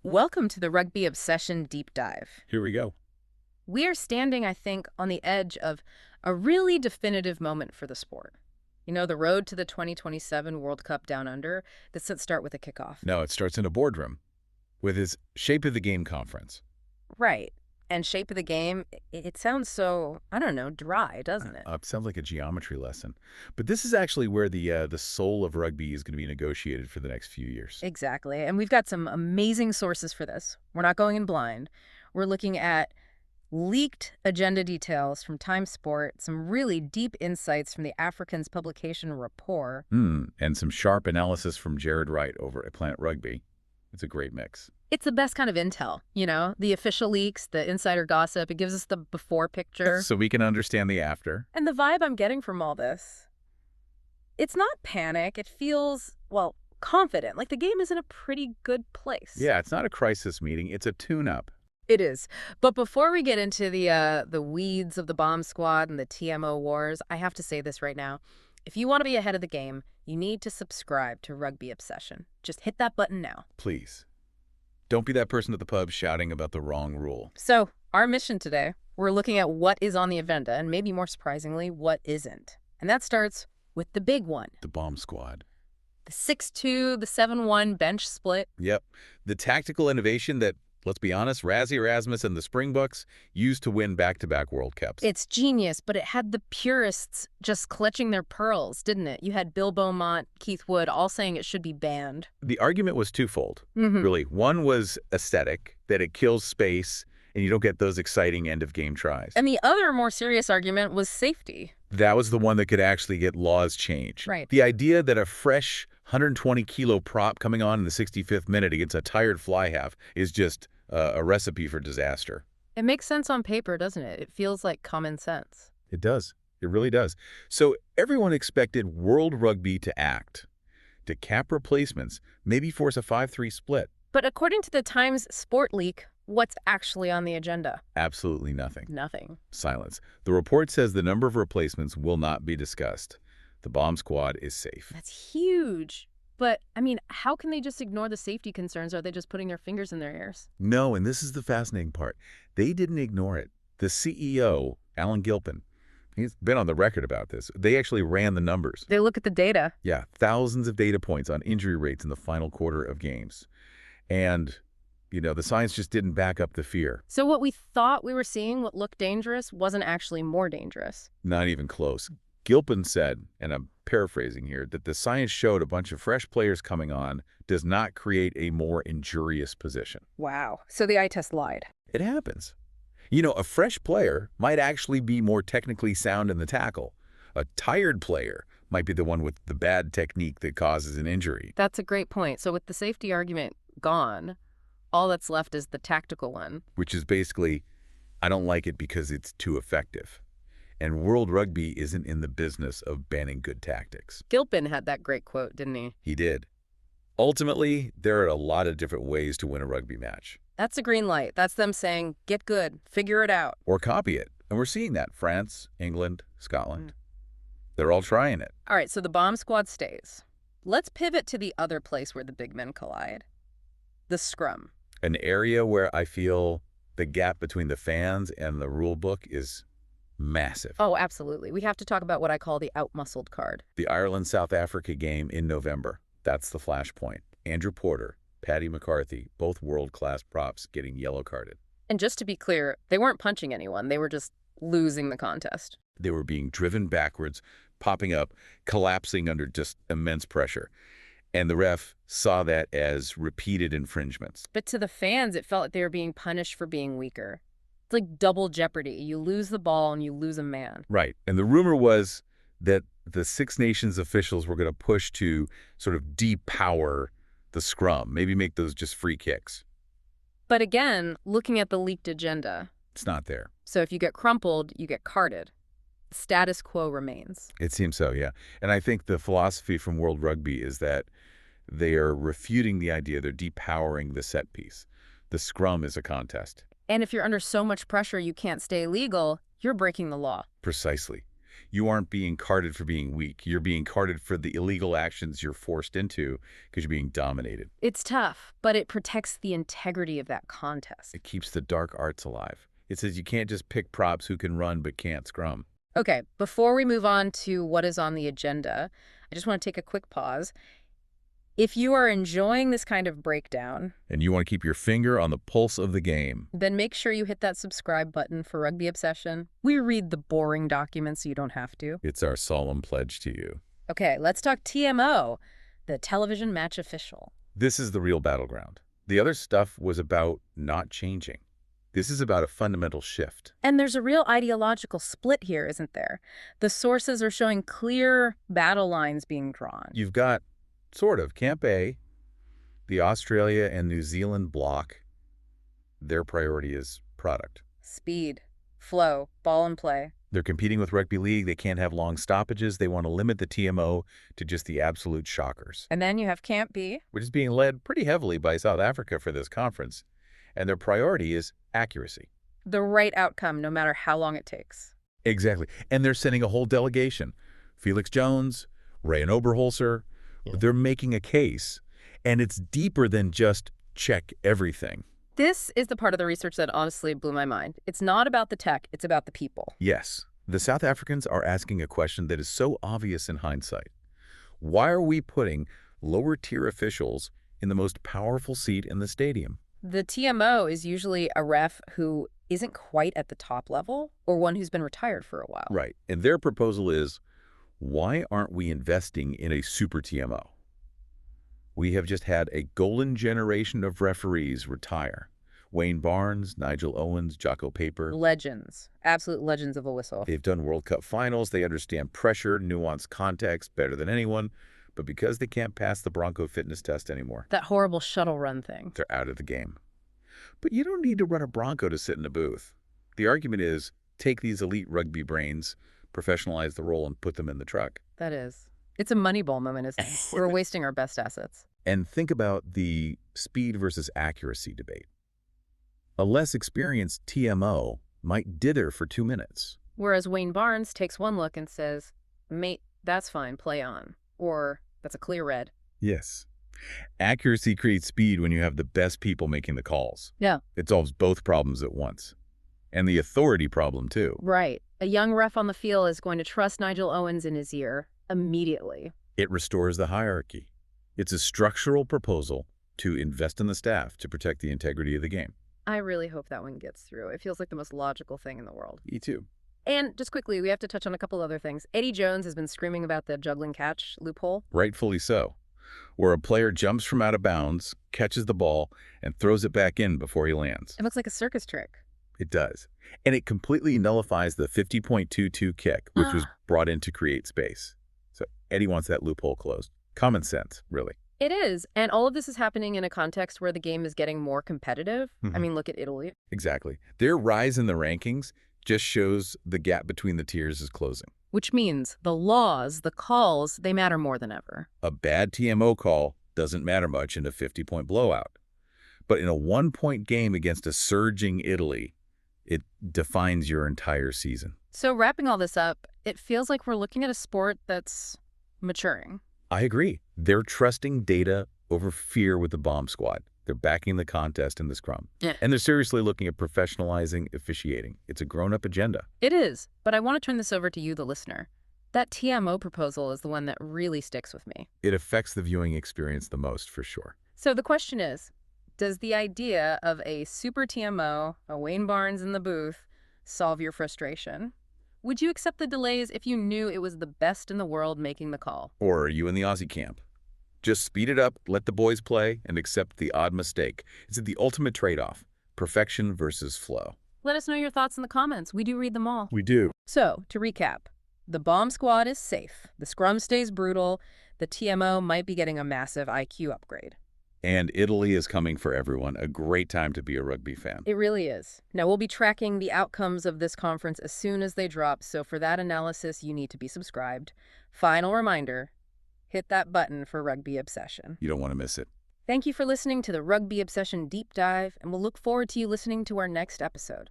Welcome to the Rugby Obsession Deep Dive. Here we go. We are standing, I think, on the edge of a really definitive moment for the sport. You know, the road to the 2027 World Cup Down Under, this doesn't start with a kickoff. No, it starts in a boardroom with his shape of the game conference. Right. And shape of the game, it sounds so, I don't know, dry, doesn't it? Sounds like a geometry lesson. But this is actually where the soul of rugby is going to be negotiated for the next few years. Exactly. And we've got some amazing sources for this. We're not going in blind. We're looking at leaked agenda details from Time Sport, some really deep insights from the African's publication Rapport. And some sharp analysis from Jared Wright over at Planet Rugby. It's a great mix. It's the best kind of intel, you know, the official leaks, the insider gossip. It gives us the before picture. So we can understand the after. And the vibe I'm getting from all this, it's not panic. It feels, well, confident, like the game is in a pretty good place. Yeah, it's not a crisis meeting. It's a tune-up. It is. But before we get into the weeds of the bomb squad and the TMO wars, I have to say this right now. If you want to be ahead of the game, you need to subscribe to Rugby Obsession. Just hit that button now. Please. Don't be that person at the pub shouting about the wrong rule. So, our mission today, we're looking at what is on the agenda, and maybe more surprisingly, what isn't. And that starts with the big one. The bomb squad. The 6-2, the 7-1 bench split. Yep. The tactical innovation that, let's be honest, Razzie Erasmus and the Springboks used to win back-to-back World Cups. It's genius, but it had the purists just clutching their pearls, didn't it? You had Bill Beaumont, Keith Wood, all saying it should be banned. The argument was twofold, really. One was aesthetic, that it kills space, and you don't get those exciting end-of-game tries. And the other, more serious argument was safety. That was the one that could actually get laws changed. Right. The idea that a fresh 120-kilo prop coming on in the 65th minute against a tired fly half is just a recipe for disaster. It makes sense on paper, doesn't it? It feels like common sense. It does. It really does. So everyone expected World Rugby to act, to cap replacements, maybe force a 5-3 split. But according to the Times Sport leak, what's actually on the agenda? Absolutely nothing. Nothing. Silence. The report says the number of replacements will not be discussed. The bomb squad is safe. That's huge. But, I mean, how can they just ignore the safety concerns? Are they just putting their fingers in their ears? No, and this is the fascinating part. They didn't ignore it. The CEO, Alan Gilpin, he's been on the record about this. They actually ran the numbers. They look at the data. Yeah, thousands of data points on injury rates in the final quarter of games. And, you know, the science just didn't back up the fear. So what we thought we were seeing, what looked dangerous, wasn't actually more dangerous. Not even close. Gilpin said, and I'm paraphrasing here, that the science showed a bunch of fresh players coming on does not create a more injurious position. Wow. So the eye test lied. It happens. You know, a fresh player might actually be more technically sound in the tackle. A tired player might be the one with the bad technique that causes an injury. That's a great point. So with the safety argument gone, all that's left is the tactical one. Which is basically, I don't like it because it's too effective. And World Rugby isn't in the business of banning good tactics. Gilpin had that great quote, didn't he? He did. Ultimately, there are a lot of different ways to win a rugby match. That's a green light. That's them saying, get good, figure it out. Or copy it. And we're seeing that. France, England, Scotland. They're all trying it. All right, so the bomb squad stays. Let's pivot to the other place where the big men collide. The scrum. An area where I feel the gap between the fans and the rule book is massive. Oh, absolutely. We have to talk about what I call the out-muscled card. The Ireland-South Africa game in November. That's the flashpoint. Andrew Porter, Paddy McCarthy, both world-class props getting yellow carded. And just to be clear, they weren't punching anyone. They were just losing the contest. They were being driven backwards, popping up, collapsing under just immense pressure. And the ref saw that as repeated infringements. But to the fans, it felt like they were being punished for being weaker. It's like double jeopardy. You lose the ball and you lose a man. Right. And the rumor was that the Six Nations officials were going to push to sort of depower the scrum, maybe make those just free kicks. But again, looking at the leaked agenda. It's not there. So if you get crumpled, you get carded. The status quo remains. It seems so, yeah. And I think the philosophy from World Rugby is that they are refuting the idea, they're depowering the set piece. The scrum is a contest. And if you're under so much pressure you can't stay legal, you're breaking the law. Precisely. You aren't being carded for being weak. You're being carded for the illegal actions you're forced into because you're being dominated. It's tough, but it protects the integrity of that contest. It keeps the dark arts alive. It says you can't just pick props who can run but can't scrum. Okay, before we move on to what is on the agenda, I just want to take a quick pause. If you are enjoying this kind of breakdown, And you want to keep your finger on the pulse of the game. then make sure you hit that subscribe button for Rugby Obsession. We read the boring documents so you don't have to. It's our solemn pledge to you. Okay, let's talk TMO, the television match official. This is the real battleground. The other stuff was about not changing. This is about a fundamental shift. And there's a real ideological split here, isn't there? The sources are showing clear battle lines being drawn. You've got, sort of, Camp A, the Australia and New Zealand bloc. Their priority is product. Speed, flow, ball and play. They're competing with Rugby League. They can't have long stoppages. They want to limit the TMO to just the absolute shockers, And then you have Camp B. which is being led pretty heavily by South Africa for this conference. And their priority is accuracy. The right outcome, no matter how long it takes. Exactly. And they're sending a whole delegation. Felix Jones, Ray and Oberholzer. Yeah. They're making a case. And it's deeper than just check everything. This is the part of the research that honestly blew my mind. It's not about the tech, it's about the people. Yes, the South Africans are asking a question that is so obvious in hindsight. Why are we putting lower-tier officials in the most powerful seat in the stadium? The TMO is usually a ref who isn't quite at the top level or one who's been retired for a while. Right. And their proposal is, why aren't we investing in a super TMO? We have just had a golden generation of referees retire. Wayne Barnes, Nigel Owens, Jocko Paper. Legends. Absolute legends of a whistle. They've done World Cup finals. They understand pressure, nuanced context better than anyone. But because they can't pass the Bronco fitness test anymore, That horrible shuttle run thing. they're out of the game. But you don't need to run a Bronco to sit in a booth. The argument is, take these elite rugby brains, professionalize the role, and put them in the truck. That is. It's a Moneyball moment, isn't it? We're wasting our best assets. And think about the speed versus accuracy debate. A less experienced TMO might dither for 2 minutes. Whereas Wayne Barnes takes one look and says, mate, that's fine, play on. Or, that's a clear red. Yes. Accuracy creates speed when you have the best people making the calls. Yeah. It solves both problems at once. And the authority problem, too. Right. A young ref on the field is going to trust Nigel Owens in his ear immediately. It restores the hierarchy. It's a structural proposal to invest in the staff to protect the integrity of the game. I really hope that one gets through. It feels like the most logical thing in the world. Me too. And just quickly, we have to touch on a couple other things. Eddie Jones has been screaming about the juggling catch loophole. Rightfully so. Where a player jumps from out of bounds, catches the ball, and throws it back in before he lands. It looks like a circus trick. It does. And it completely nullifies the 50.22 kick, which was brought in to create space. So Eddie wants that loophole closed. Common sense, really. It is. And all of this is happening in a context where the game is getting more competitive. I mean, look at Italy. Exactly. Their rise in the rankings just shows the gap between the tiers is closing. Which means the laws, the calls, they matter more than ever. A bad TMO call doesn't matter much in a 50-point blowout. But in a 1-point game against a surging Italy, it defines your entire season. So wrapping all this up, it feels like we're looking at a sport that's maturing. I agree. They're trusting data over fear with the bomb squad. They're backing the contest in the scrum. Yeah. And they're seriously looking at professionalizing officiating. It's a grown-up agenda. It is, but I want to turn this over to you, the listener. That TMO proposal is the one that really sticks with me. It affects the viewing experience the most, for sure. So the question is, does the idea of a super TMO, a Wayne Barnes in the booth, solve your frustration? Would you accept the delays if you knew it was the best in the world making the call? Or are you in the Aussie camp? Just speed it up, let the boys play, and accept the odd mistake. It's the ultimate trade-off, perfection versus flow. Let us know your thoughts in the comments. We do read them all. We do. So, to recap, the bomb squad is safe. The scrum stays brutal. The TMO might be getting a massive IQ upgrade. And Italy is coming for everyone. A great time to be a rugby fan. It really is. Now, we'll be tracking the outcomes of this conference as soon as they drop, so for that analysis, you need to be subscribed. Final reminder, hit that button for Rugby Obsession. You don't want to miss it. Thank you for listening to the Rugby Obsession Deep Dive, and we'll look forward to you listening to our next episode.